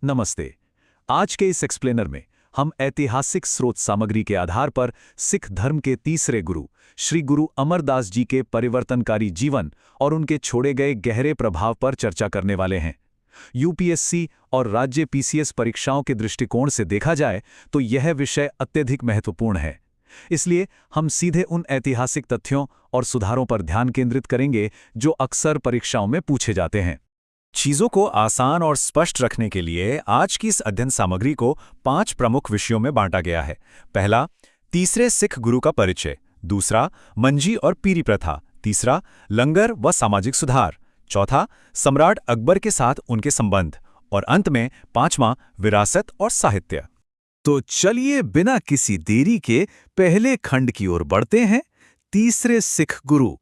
नमस्ते। आज के इस एक्सप्लेनर में हम ऐतिहासिक स्रोत सामग्री के आधार पर सिख धर्म के तीसरे गुरु श्री गुरु अमरदास जी के परिवर्तनकारी जीवन और उनके छोड़े गए गहरे प्रभाव पर चर्चा करने वाले हैं। यूपीएससी और राज्य पीसीएस परीक्षाओं के दृष्टिकोण से देखा जाए तो यह विषय अत्यधिक महत्वपूर्ण है। इसलिए हम सीधे उन ऐतिहासिक तथ्यों और सुधारों पर ध्यान केंद्रित करेंगे जो अक्सर परीक्षाओं में पूछे जाते हैं। चीजों को आसान और स्पष्ट रखने के लिए आज की इस अध्ययन सामग्री को 5 प्रमुख विषयों में बांटा गया है। पहला, तीसरे सिख गुरु का परिचय। दूसरा, मंजी और पीरी प्रथा। तीसरा, लंगर व सामाजिक सुधार। चौथा, सम्राट अकबर के साथ उनके संबंध। और अंत में 5वां, विरासत और साहित्य। तो चलिए बिना किसी देरी के पहले खंड की ओर बढ़ते हैं, तीसरे सिख गुरु।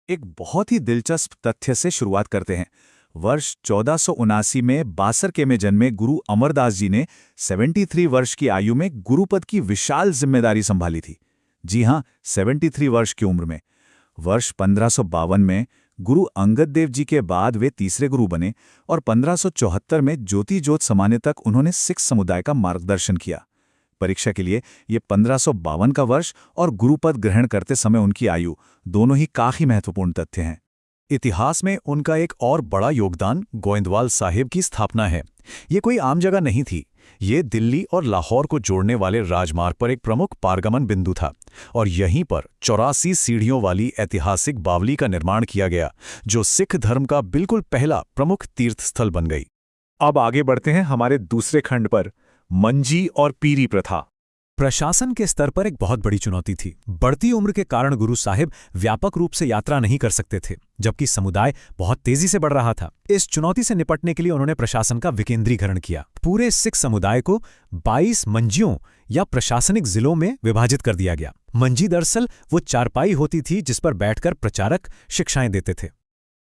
एक बहुत ही दिलचस्प तथ्य से शुरुआत करते हैं। वर्ष 1479 में बासरके में जन्मे गुरु अमरदास जी ने 73 वर्ष की आयु में गुरुपद की विशाल जिम्मेदारी संभाली थी। जी हां, 73 वर्ष की उम्र में। वर्ष 1552 में गुरु अंगद देव जी के बाद वे तीसरे गुरु बने और 1574 में ज्योति ज्योत समाने तक उन्होंने सिख समुदाय का मार्गदर्शन किया। परीक्षा के लिए ये 1552 का वर्ष और गुरुपद ग्रहण करते समय उनकी आयु दोनों ही काफी महत्वपूर्ण तथ्य हैं। इतिहास में उनका एक और बड़ा योगदान गोइंदवाल साहिब की स्थापना है। ये कोई आम जगह नहीं थी। ये दिल्ली और लाहौर को जोड़ने वाले राजमार्ग पर एक प्रमुख पारगमन बिंदु था और यहीं पर 84 सीढ़ियों वाली ऐतिहासिक बावली का निर्माण किया गया, जो सिख धर्म का बिल्कुल पहला प्रमुख तीर्थ स्थल बन गई। अब आगे बढ़ते हैं हमारे दूसरे खंड पर, मंजी और पीरी प्रथा। प्रशासन के स्तर पर एक बहुत बड़ी चुनौती थी। बढ़ती उम्र के कारण गुरु साहिब व्यापक रूप से यात्रा नहीं कर सकते थे, जबकि समुदाय बहुत तेजी से बढ़ रहा था। इस चुनौती से निपटने के लिए उन्होंने प्रशासन का विकेंद्रीकरण किया। पूरे सिख समुदाय को 22 मंजियों या प्रशासनिक जिलों में विभाजित कर दिया गया। मंजी दरअसल वो चारपाई होती थी जिस पर बैठकर प्रचारक शिक्षाएं देते थे।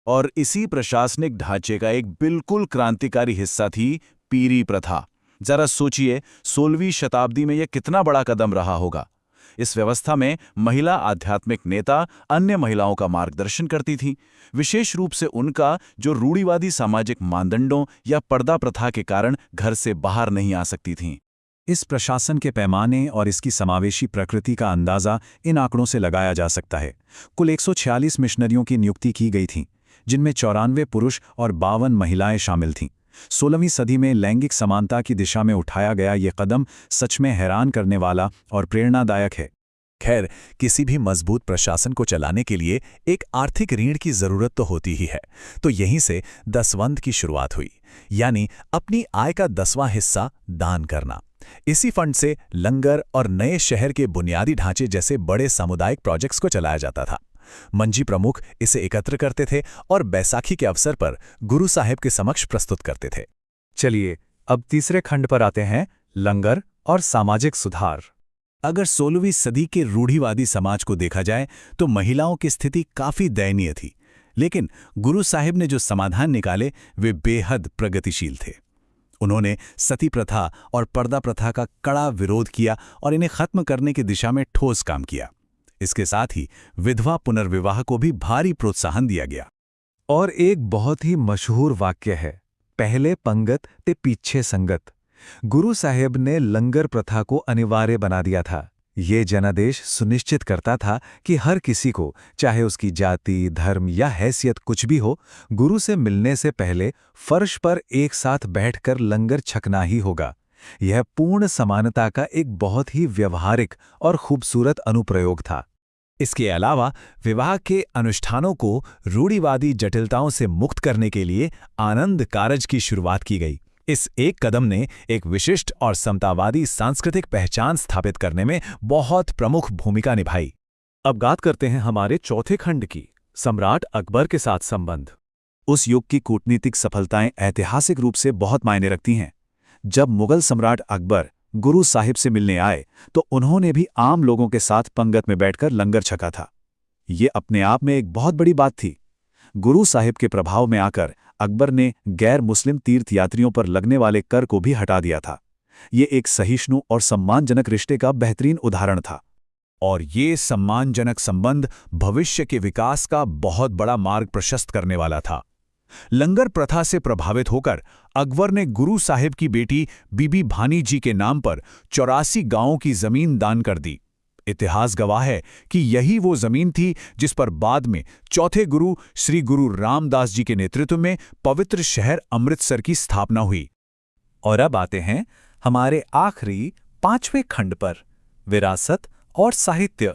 और इसी प्रशासनिक ढांचे का एक बिल्कुल क्रांतिकारी हिस्सा थी पीरी प्रथा। जरा सोचिए, 16वीं शताब्दी में यह कितना बड़ा कदम रहा होगा। इस व्यवस्था में महिला आध्यात्मिक नेता अन्य महिलाओं का मार्गदर्शन करती थीं, विशेष रूप से उनका जो रूढ़िवादी सामाजिक मानदंडों या पर्दा प्रथा के कारण घर से बाहर नहीं आ सकती थीं। इस प्रशासन के पैमाने और इसकी समावेशी प्रकृति का अंदाजा इन आंकड़ों से लगाया जा सकता है। कुल 146 मिशनरियों की नियुक्ति की गई थी, जिनमें 94 पुरुष और 52 महिलाएं शामिल थीं। 16वीं सदी में लैंगिक समानता की दिशा में उठाया गया ये कदम सच में हैरान करने वाला और प्रेरणादायक है। खैर, किसी भी मजबूत प्रशासन को चलाने के लिए एक आर्थिक रीढ़ की जरूरत तो होती ही है। तो यहीं से दसवंध की शुरुआत हुई, यानी अपनी आय का 10वां हिस्सा दान करना। इसी फंड से लंगर और नए शहर के बुनियादी ढांचे जैसे बड़े सामुदायिक प्रोजेक्ट्स को चलाया जाता था। मंजी प्रमुख इसे एकत्र करते थे और बैसाखी के अवसर पर गुरु साहिब के समक्ष प्रस्तुत करते थे। चलिए अब तीसरे खंड पर आते हैं, लंगर और सामाजिक सुधार। अगर 16वीं सदी के रूढ़िवादी समाज को देखा जाए तो महिलाओं की स्थिति काफी दयनीय थी, लेकिन गुरु साहिब ने जो समाधान निकाले वे बेहद प्रगतिशील थे। उन्होंने सती प्रथा और पर्दा प्रथा का कड़ा विरोध किया और इन्हें खत्म करने की दिशा में ठोस काम किया। इसके साथ ही विधवा पुनर्विवाह को भी भारी प्रोत्साहन दिया गया। और एक बहुत ही मशहूर वाक्य है, पहले पंगत ते पीछे संगत। गुरु साहिब ने लंगर प्रथा को अनिवार्य बना दिया था। ये जनादेश सुनिश्चित करता था कि हर किसी को, चाहे उसकी जाति, धर्म या हैसियत कुछ भी हो, गुरु से मिलने से पहले फर्श पर एक साथ बैठकर लंगर छकना ही होगा। यह पूर्ण समानता का एक बहुत ही व्यवहारिक और खूबसूरत अनुप्रयोग था। इसके अलावा विवाह के अनुष्ठानों को रूढ़िवादी जटिलताओं से मुक्त करने के लिए आनंद कारज की शुरुआत की गई। इस एक कदम ने एक विशिष्ट और समतावादी सांस्कृतिक पहचान स्थापित करने में बहुत प्रमुख भूमिका निभाई। अब बात करते हैं हमारे चौथे खंड की, सम्राट अकबर के साथ संबंध। उस युग की कूटनीतिक सफलताएं ऐतिहासिक रूप से बहुत मायने रखती हैं। जब मुगल सम्राट अकबर गुरु साहिब से मिलने आए तो उन्होंने भी आम लोगों के साथ पंगत में बैठकर लंगर छका था। ये अपने आप में एक बहुत बड़ी बात थी। गुरु साहिब के प्रभाव में आकर अकबर ने गैर मुस्लिम तीर्थयात्रियों पर लगने वाले कर को भी हटा दिया था। ये एक सहिष्णु और सम्मानजनक रिश्ते का बेहतरीन उदाहरण था। और ये सम्मानजनक संबंध भविष्य के विकास का बहुत बड़ा मार्ग प्रशस्त करने वाला था। लंगर प्रथा से प्रभावित होकर अकबर ने गुरु साहिब की बेटी बीबी भानी जी के नाम पर 84 गांवों की जमीन दान कर दी। इतिहास गवाह है कि यही वो जमीन थी जिस पर बाद में चौथे गुरु श्री गुरु रामदास जी के नेतृत्व में पवित्र शहर अमृतसर की स्थापना हुई। और अब आते हैं हमारे आखिरी 5वें खंड पर, विरासत और साहित्य।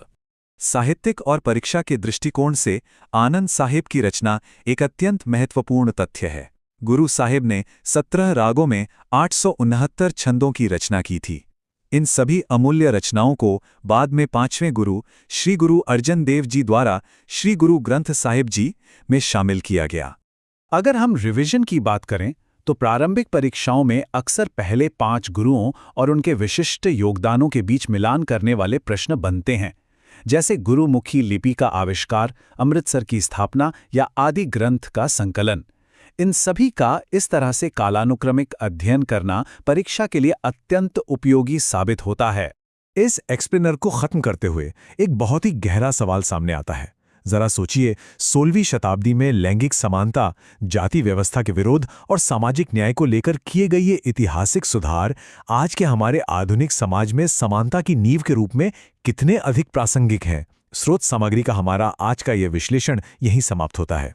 साहित्यिक और परीक्षा के दृष्टिकोण से आनंद साहिब की रचना एक अत्यंत महत्वपूर्ण तथ्य है। गुरु साहिब ने 17 रागों में 869 छंदों की रचना की थी। इन सभी अमूल्य रचनाओं को बाद में 5वें गुरु श्री गुरु अर्जन देव जी द्वारा श्री गुरु ग्रंथ साहिब जी में शामिल किया गया। अगर हम रिवीजन की बात करें तो प्रारंभिक परीक्षाओं में अक्सर पहले 5 गुरुओं और उनके विशिष्ट योगदानों के बीच मिलान करने वाले प्रश्न बनते हैं, जैसे गुरुमुखी लिपि का आविष्कार, अमृतसर की स्थापना या आदि ग्रंथ का संकलन। इन सभी का इस तरह से कालानुक्रमिक अध्ययन करना परीक्षा के लिए अत्यंत उपयोगी साबित होता है। इस एक्सप्लेनर को खत्म करते हुए एक बहुत ही गहरा सवाल सामने आता है। जरा सोचिए, 16वीं शताब्दी में लैंगिक समानता, जाति व्यवस्था के विरोध और सामाजिक न्याय को लेकर किए गए ये ऐतिहासिक सुधार आज के हमारे आधुनिक समाज में समानता की नींव के रूप में कितने अधिक प्रासंगिक हैं। स्रोत सामग्री का हमारा आज का यह विश्लेषण यहीं समाप्त होता है।